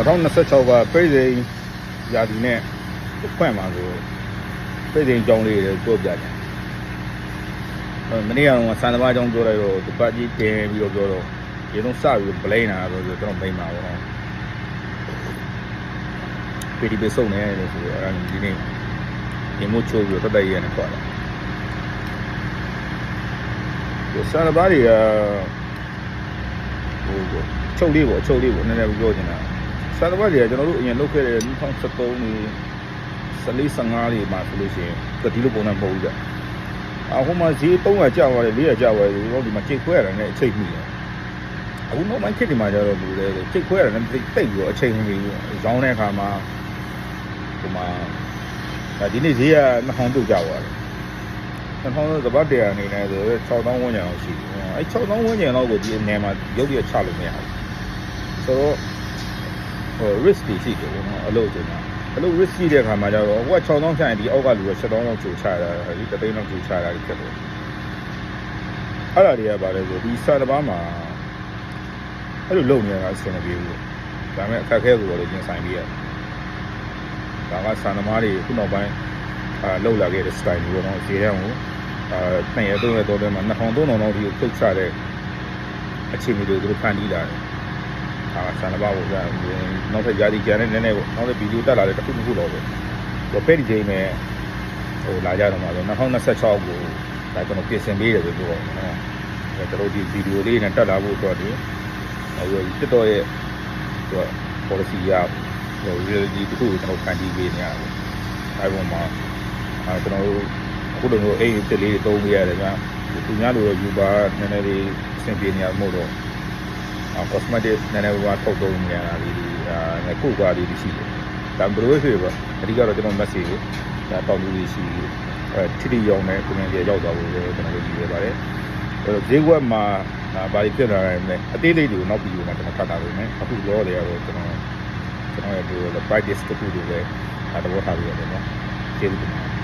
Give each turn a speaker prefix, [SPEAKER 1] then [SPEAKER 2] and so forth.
[SPEAKER 1] 2026ကပြည်စိန်ရာသီနဲ့ဖွင့်မှာဆိုပြည်စိန်ကြောင်းလေးတွေပြောပြတယ်မနေ့ကတော့စံသမားကြောင်းပြောလိုက်တော့ဒီပတ်ကြီးတင်ပြီးတော့ပြောတော့ရေလုံးစပြီးပလိန်လာဆိုကျွန်တော်မိန်ပါတော့ပြည်ဒီပစုံနေတယ်ဆိုတော့အဲ့ဒါဒီနေ့ဒီမို့ချိုးပြီးတော့တက်ရနေခွာတယ်ဒီစံသမားတွေကဟိုချုပ်လေးပေါ့နည်းနည်းပြောချင်တာစံသမားတွေကကျွန်တော်တို့အရင်လုပ်ခဲ့တဲ့2013နေ14-15လေးမှာဆိုလို့ရှိရင်ဒီလိုပုံစံမဟုတ်ဘူးကြအခုမှဈေး300ကျသွားတယ်400ကျသွားတယ်ဒီမှာချိန်ခွဲရတယ်နဲ့အချိန်မိတယ်အခုနောက်ပိုင်းခေတ်ဒီမှာကျတော့လူတွေချိန်ခွဲရတယ်နဲ့တိတ်ပြီးတော့အချိန်မီဘူးဇောင်းတဲ့အခါမှာဒီမှာဒီနေ့ဈေးက2000တုတ်ကျသွားတယ်2000ကပတ်တရအနေနဲ့ဆို6000ဝန်းကျင်လောက်ရှိတယ်အဲ6000ဝန်းကျင်လောက်ကိုဒီအနေမှာရုပ်ရချလို့မရဘူးဆိုတော့ဟို risk တွေရှိတယ်နော်အလုပ်ကျနေတာအဲ့လို risk ရှိတဲ့အခါမှာကျတော့ဟိုက6000ဆိုင်ဒီအောက်ကလူက7000လောက်ချိုချတာဒီ3သိန်းလောက်ချိုချတာဖြစ်တယ်အဲ့ဒါတွေကဘာလဲဆိုဒီစာတပားမှာအဲ့လိုလုပ်နေတာအဆင်မပြေဘူးဒါပေမဲ့အခက်အခဲကိုတော့ရင်ဆိုင်ပြီးရတယ်ဒါကစာသမားတွေခုနောက်ပိုင်းလောက်လာခဲ့တဲ့ style မျိုးတော့ဈေးရောင်းကို2ရက်3ရက်တော့မှာ2000 3000လောက်ထိပုတ်ချတဲ့အခြေအနေတွေသူတို့ဖန်တီးလာတယ်ဆန္ဒပါဖို့ကြာနောက်ထပ်ຢာဒီကျန်တဲ့နည်းနည်းပေါ့နောက်ထပ်ဗီဒီယိုတက်လာတဲ့တစ်ခုတော့ပဲပဲဒီချိန်နဲ့ဟိုလာကြတော့မှာဆို2026ကိုဒါကျွန်တော်ပြင်ဆင်ပေးတယ်ဆိုတော့နော်ကျွန်တော်ဒီဗီဒီယိုလေးနဲ့တက်လာဖို့အတွက်ဒီတစ်တော့ရဲ့ဟို policy ရဟိုဒီတစ်ခုကိုကျွန်တော်ဖန်တီးပေးနေရတယ်အဲပုံမှာကျွန်တော်တို့အခုလိုအိမ်တစ်လေးသုံးပေးရတယ်ဗျာသူများလိုတော့ယူပါနည်းနည်းလေးအဆင်ပြေနေရမို့တော့cosmetic နည်းနည်းဘာထုတ်သုံးနေရတာဒီကိုကွာလေးရှိတယ်ဒါဘယ်လိုဖြစ်ပါအဓိကတော့ကျွန်တော် message ကိုဒါတောက်လူလေးရှိထိထိရောက်နေကိုယ်ငယ်ရောက်သွားဖို့လည်းကျွန်တော်တို့ကြည့်ရပါတယ်ဈေးကွက်မှာဘာတွေဖြစ်လာနိုင်လဲအသေးလေးတွေကိုနောက်ပြီးတော့ကျွန်တော်ဖတ်တာလို့ねအခုလောတယ်ကတော့ကျွန်တော်ရဲ့ဒီ practice တစ်ခုတွေလည်းသဘောထားပြီးရတယ်နော်ကျေးဇူးတင်ပါတယ်